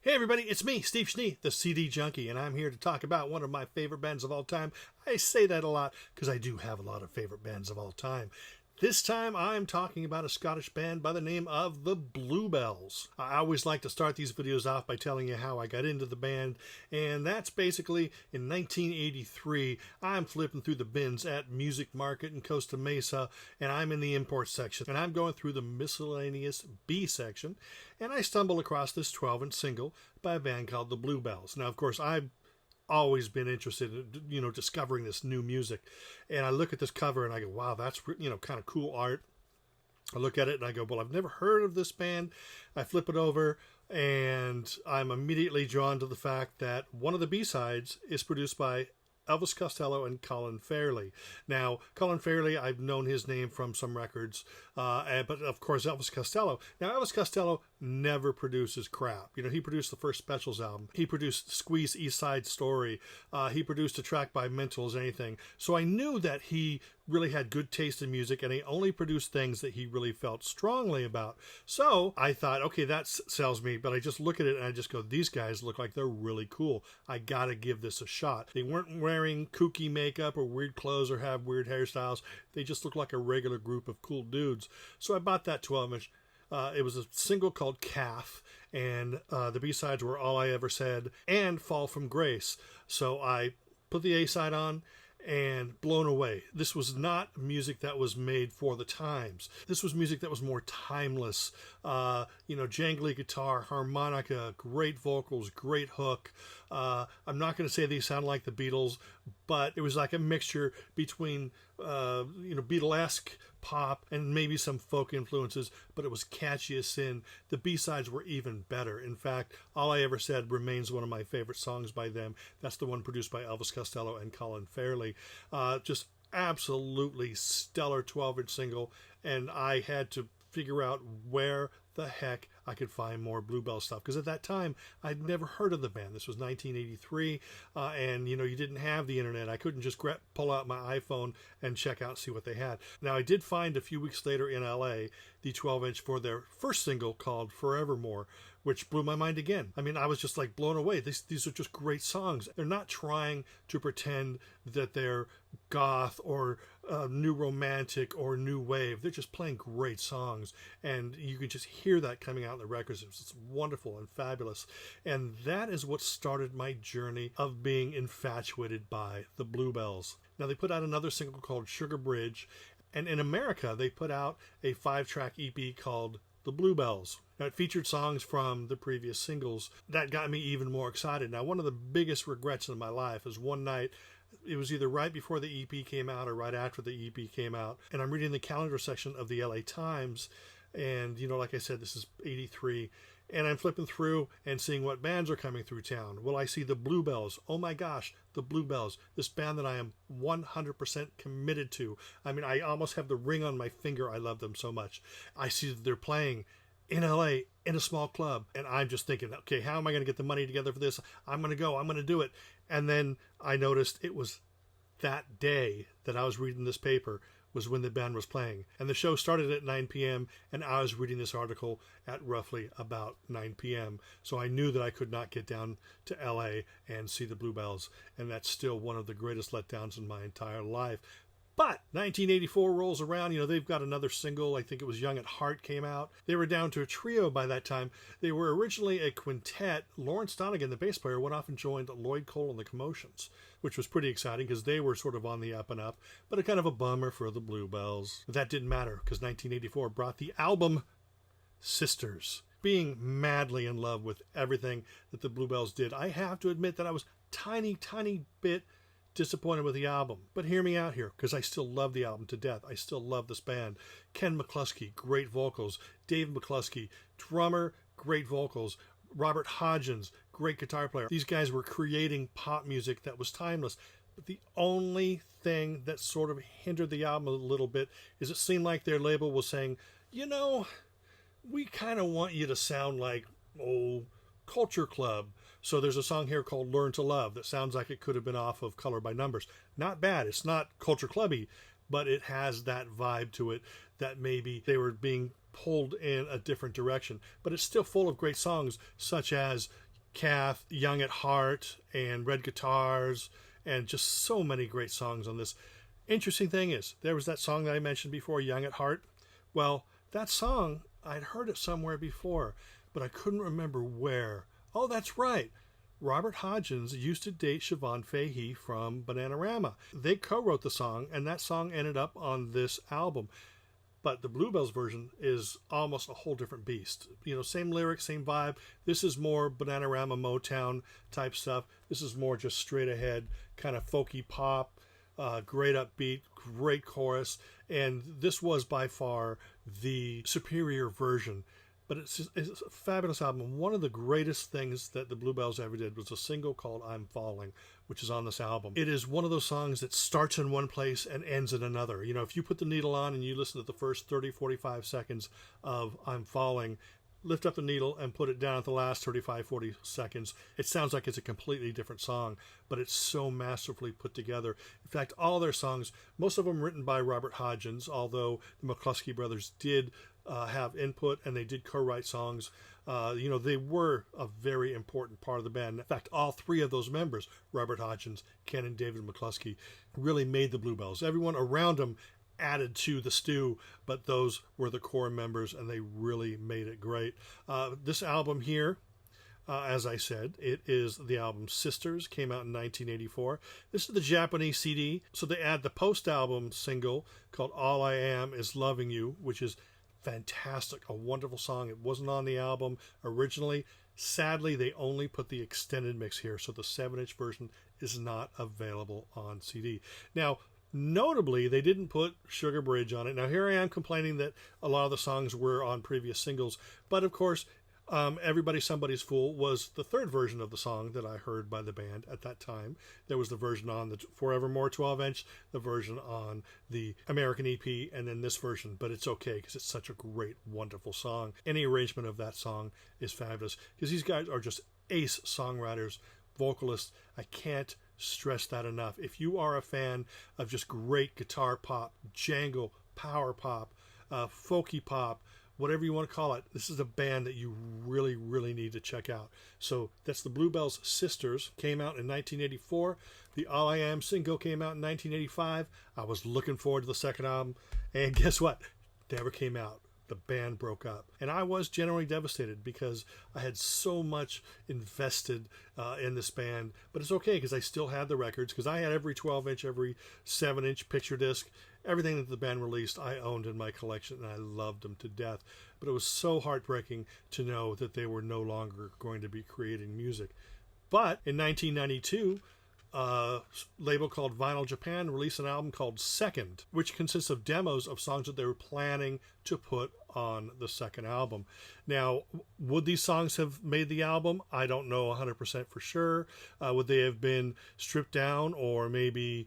Hey everybody, it's me, Steve Schnee, the CD Junkie, and I'm here to talk about one of my favorite bands of all time. I say that a lot because I do have a lot of favorite bands of all time. This time I'm talking about a Scottish band by the name of the Bluebells. I always like to start these videos off by telling you how I got into the band, and that's basically in 1983. I'm flipping through the bins at Music Market in Costa Mesa, and I'm in the import section, and I'm going through the miscellaneous B section, and I stumble across this 12-inch single by a band called the Bluebells. Now, of course, I've always been interested in discovering this new music, and I look at this cover and I go, wow, that's kind of cool art. I look at it and I go, well, I've never heard of this band. I flip it over and I'm immediately drawn to the fact that one of the B-sides is produced by Elvis Costello and Colin Fairley. Now, Colin Fairley, I've known his name from some records, but of course Elvis Costello. Now, Elvis Costello never produces crap. He produced the first Specials album. He produced Squeeze East Side Story. He produced a track by Mentals, anything. So I knew that he really had good taste in music, and he only produced things that he really felt strongly about. So I thought, okay, that sells me, but I just look at it and I just go, these guys look like they're really cool. I gotta give this a shot. They weren't wearing kooky makeup or weird clothes or have weird hairstyles. They just looked like a regular group of cool dudes. So I bought that 12-inch. It was a single called Calf, and the B-sides were All I Ever Said and Fall from Grace. So I put the A-side on and blown away. This was not music that was made for the times. This was music that was more timeless. Jangly guitar, harmonica, great vocals, great hook. I'm not going to say these sound like the Beatles, but it was like a mixture between Beatle-esque pop and maybe some folk influences, but it was catchy as sin. The B-sides were even better. In fact, All I Ever Said remains one of my favorite songs by them. That's the one produced by Elvis Costello and Colin Fairley. Just absolutely stellar 12-inch single, and I had to figure out where the heck I could find more Bluebell stuff, because at that time I'd never heard of the band. This was 1983, and you didn't have the internet. I couldn't just pull out my iPhone and check out and see what they had. Now, I did find a few weeks later in LA the 12-inch for their first single called Forevermore, which blew my mind again. I mean, I was just like blown away. These are just great songs. They're not trying to pretend that they're goth or new romantic or new wave. They're just playing great songs, and you can just hear that coming out in the records. It's wonderful and fabulous, and that is what started my journey of being infatuated by the Bluebells. Now, they put out another single called Sugar Bridge, and in America they put out a 5-track EP called the Bluebells. Now, it featured songs from the previous singles. That got me even more excited. Now, one of the biggest regrets in my life is one night, it was either right before the EP came out or right after the EP came out, and I'm reading the calendar section of the LA Times, and like I said, this is 83, and I'm flipping through and seeing what bands are coming through town. Well, I see the Bluebells. Oh my gosh, the Bluebells, this band that I am 100% committed to. I mean, I almost have the ring on my finger. I love them so much. I see that they're playing in LA in a small club, and I'm just thinking, okay, how am I going to get the money together for this? I'm going to do it. And then I noticed it was that day that I was reading this paper was when the band was playing, and the show started at 9 p.m. and I was reading this article at roughly about 9 p.m. So I knew that I could not get down to LA and see the Bluebells, and that's still one of the greatest letdowns in my entire life. But 1984 rolls around, they've got another single. I think it was Young at Heart came out. They were down to a trio by that time. They were originally a quintet. Lawrence Donegan, the bass player, went off and joined Lloyd Cole and the Commotions, which was pretty exciting because they were sort of on the up and up, but a kind of a bummer for the Bluebells. But that didn't matter because 1984 brought the album Sisters. Being madly in love with everything that the Bluebells did, I have to admit that I was tiny bit disappointed with the album, but hear me out here, because I still love the album to death. I still love this band. Ken McCluskey, great vocals. Dave McCluskey, drummer, great vocals. Robert Hodgins, great guitar player. These guys were creating pop music that was timeless. But the only thing that sort of hindered the album a little bit is it seemed like their label was saying, we kind of want you to sound like Culture Club. So there's a song here called Learn to Love that sounds like it could have been off of Color by Numbers. Not bad. It's not Culture Clubby, but it has that vibe to it that maybe they were being pulled in a different direction. But it's still full of great songs such as Kath, Young at Heart, and Red Guitars, and just so many great songs on this. Interesting thing is, there was that song that I mentioned before, Young at Heart. Well, that song, I'd heard it somewhere before, but I couldn't remember where. Oh, that's right. Robert Hodgins used to date Siobhan Fahey from Bananarama. They co-wrote the song, and that song ended up on this album. But the Bluebells version is almost a whole different beast. You know, same lyrics, same vibe. This is more Bananarama Motown type stuff. This is more just straight ahead, kind of folky pop, great upbeat, great chorus. And this was by far the superior version. But it's a fabulous album. One of the greatest things that the Bluebells ever did was a single called I'm Falling, which is on this album. It is one of those songs that starts in one place and ends in another. You know, if you put the needle on and you listen to the first 30, 45 seconds of I'm Falling, lift up the needle and put it down at the last 35, 40 seconds, it sounds like it's a completely different song, but it's so masterfully put together. In fact, all their songs, most of them written by Robert Hodgins, although the McCluskey brothers did have input and they did co-write songs. You know, they were a very important part of the band. In fact, all three of those members, Robert Hodgins, Ken, and David McCluskey, really made the Bluebells. Everyone around them added to the stew, but those were the core members, and they really made it great. This album here, as I said, it is the album Sisters, came out in 1984. This is the Japanese CD, so they add the post-album single called All I Am Is Loving You, which is fantastic, a wonderful song. It wasn't on the album originally. Sadly, they only put the extended mix here, so the 7-inch version is not available on CD. Now, notably, they didn't put Sugar Bridge on it. Now, here I am complaining that a lot of the songs were on previous singles, but of course, Everybody Somebody's Fool was the third version of the song that I heard by the band at that time. There was the version on the Forevermore 12-inch, the version on the American EP, and then this version, but it's okay because it's such a great, wonderful song. Any arrangement of that song is fabulous because these guys are just ace songwriters, vocalists. I can't stress that enough. If you are a fan of just great guitar pop, jangle, power pop, folky pop, whatever you want to call it, this is a band that you really, really need to check out. So that's the Bluebells Sisters, came out in 1984. The All I Am single came out in 1985. I was looking forward to the second album, and guess what? Never came out. The band broke up, and I was generally devastated because I had so much invested in this band. But it's okay because I still had the records, because I had every 12-inch, every 7-inch picture disc, everything that the band released I owned in my collection, and I loved them to death. But it was so heartbreaking to know that they were no longer going to be creating music. But in 1992, a label called Vinyl Japan released an album called Second, which consists of demos of songs that they were planning to put on the second album. Now, would these songs have made the album? I don't know 100% for sure. Would they have been stripped down or maybe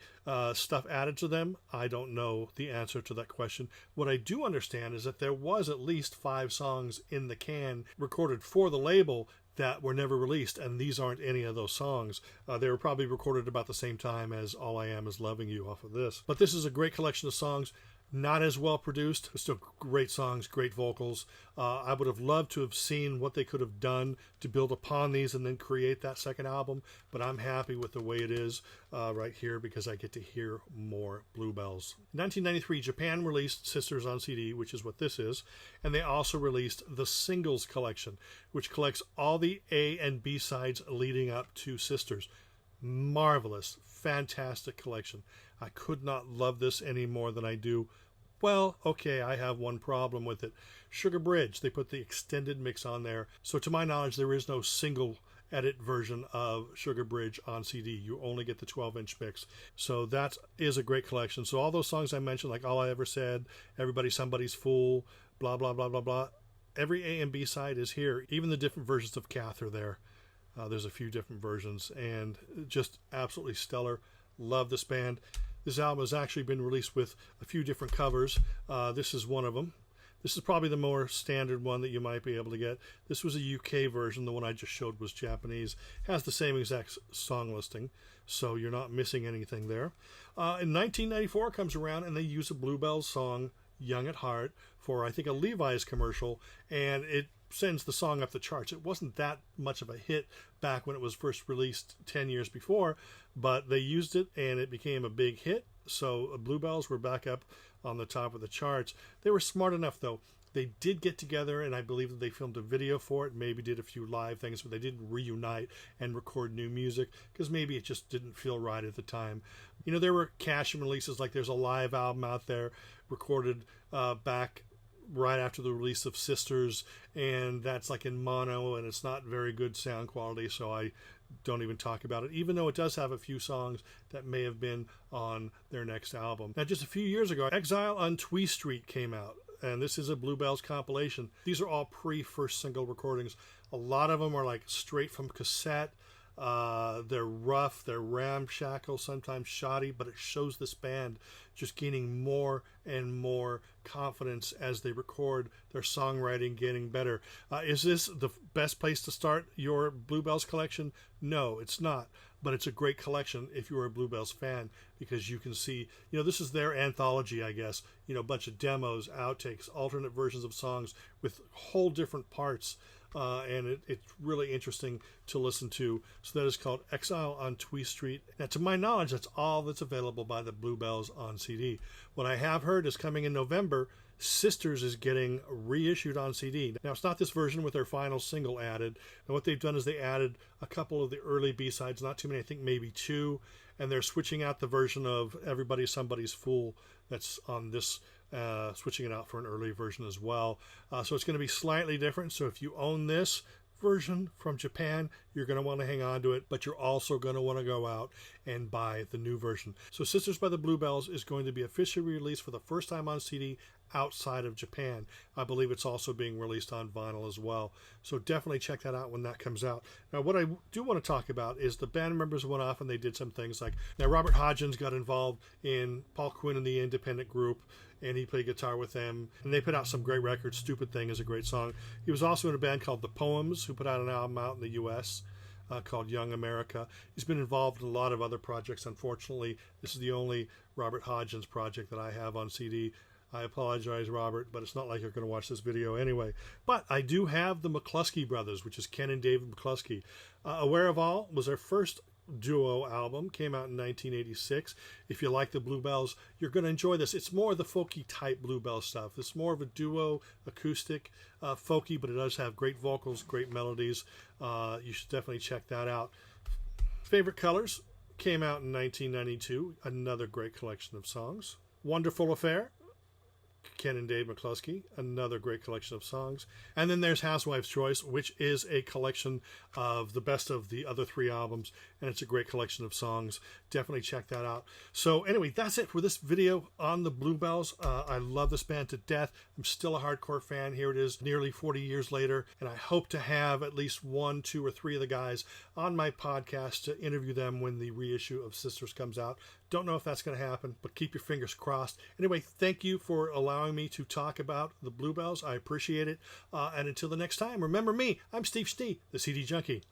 stuff added to them? I don't know the answer to that question. What I do understand is that there was at least 5 songs in the can recorded for the label that were never released, and these aren't any of those songs. They were probably recorded about the same time as All I Am Is Loving You off of this. But this is a great collection of songs. Not as well produced, but still great songs, great vocals. I would have loved to have seen what they could have done to build upon these and then create that second album, but I'm happy with the way it is right here because I get to hear more Bluebells. In 1993, Japan released Sisters on CD, which is what this is, and they also released the Singles Collection, which collects all the A and B sides leading up to Sisters. Marvelous, fantastic collection. I could not love this any more than I do. Well, okay, I have one problem with it. Sugar Bridge, they put the extended mix on there. So to my knowledge, there is no single edit version of Sugar Bridge on CD. You only get the 12-inch mix. So that is a great collection. So all those songs I mentioned, like All I Ever Said, Everybody Somebody's Fool, blah, blah, blah, blah, blah. Every A and B side is here. Even the different versions of Kath are there. There's a few different versions, and just absolutely stellar. Love this band. This album has actually been released with a few different covers. This is one of them. This is probably the more standard one that you might be able to get. This was a UK version. The one I just showed was Japanese. Has the same exact song listing, so you're not missing anything there. In 1994 comes around, and they use a Bluebells song, Young at Heart, for I think a Levi's commercial, and it sends the song up the charts. It wasn't that much of a hit back when it was first released 10 years before, but they used it and it became a big hit. So Bluebells were back up on the top of the charts. They were smart enough, though. They did get together, and I believe that they filmed a video for it, maybe did a few live things, but they didn't reunite and record new music because maybe it just didn't feel right at the time. You know, there were cash-in releases, like there's a live album out there recorded back right after the release of Sisters, and that's like in mono, and it's not very good sound quality, so I don't even talk about it, even though it does have a few songs that may have been on their next album. Now, just a few years ago, Exile on Twee Street came out, and this is a Bluebells compilation. These are all pre-first single recordings. A lot of them are like straight from cassette. They're rough, they're ramshackle, sometimes shoddy, but it shows this band just gaining more and more confidence as they record, their songwriting getting better. Is this the best place to start your Bluebells collection? No, it's not. But it's a great collection if you're a Bluebells fan, because you can see, you know, this is their anthology, I guess. You know, a bunch of demos, outtakes, alternate versions of songs with whole different parts. And it's really interesting to listen to. So that is called Exile on Twee Street. Now, to my knowledge, that's all that's available by the Bluebells on CD. What I have heard is coming in November, Sisters is getting reissued on CD. Now, it's not this version with their final single added. And what they've done is they added a couple of the early B-sides, not too many, I think maybe 2. And they're switching out the version of Everybody's Somebody's Fool that's on this, switching it out for an early version as well. So it's going to be slightly different. So if you own this version from Japan, you're going to want to hang on to it, but you're also going to want to go out and buy the new version. So Sisters by the Bluebells is going to be officially released for the first time on CD outside of Japan. I believe it's also being released on vinyl as well. So definitely check that out when that comes out. Now, what I do want to talk about is the band members went off and they did some things like, now Robert Hodgins got involved in Paul Quinn and the Independent Group, and he played guitar with them, and they put out some great records. Stupid Thing is a great song. He was also in a band called The Poems, who put out an album out in the U.S. Called Young America. He's been involved in a lot of other projects. Unfortunately, this is the only Robert Hodgins project that I have on CD. I apologize, Robert, but it's not like you're going to watch this video anyway. But I do have the McCluskey Brothers, which is Ken and David McCluskey. Aware of All was their first duo album, came out in 1986. If you like the Bluebells, you're going to enjoy this. It's more of the folky type Bluebell stuff. It's more of a duo, acoustic, folky, but it does have great vocals, great melodies. You should definitely check that out. Favorite Colors came out in 1992. Another great collection of songs. Wonderful Affair, Ken and Dave McCluskey, another great collection of songs. And then there's Housewife's Choice, which is a collection of the best of the other 3 albums, and it's a great collection of songs. Definitely check that out. So anyway, that's it for this video on the Bluebells. I love this band to death. I'm still a hardcore fan. Here it is nearly 40 years later, and I hope to have at least 1, 2, or 3 of the guys on my podcast to interview them when the reissue of Sisters comes out. Don't know if that's going to happen, but keep your fingers crossed. Anyway, thank you for allowing me to talk about the Bluebells. I appreciate it. And until the next time, remember me. I'm Steve Schnee, the CD Junkie.